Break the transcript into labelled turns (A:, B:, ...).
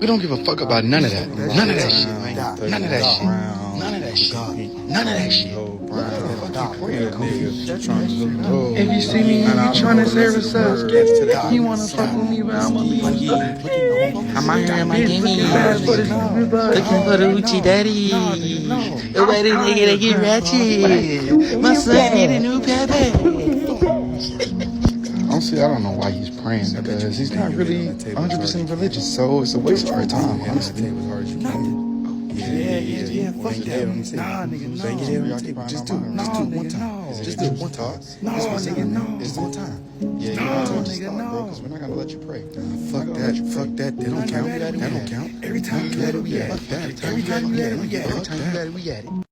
A: We don't give a fuck about none of that. None of that shit, man. None of that shit. None of that shit. None of that shit. If you see me and you trying to serve us up, you wanna fuck with me, but I'ma be I'm out here in my gaming, looking for the Uchi daddy. The way this nigga they get ratchet. My son need a new pepe. Honestly, I don't know why he's praying, because he's not really 100% religious, so it's a waste of our time, honestly. Yeah, fuck that. Nah, nigga, no. Just do it one time. Just do it one time. No, nigga, no. Just one time. Yeah, no, nigga, no. Because we're not gonna let you pray. Fuck that. That don't count. That don't count. Every time you let it, we at it. Every time you let it, we at it.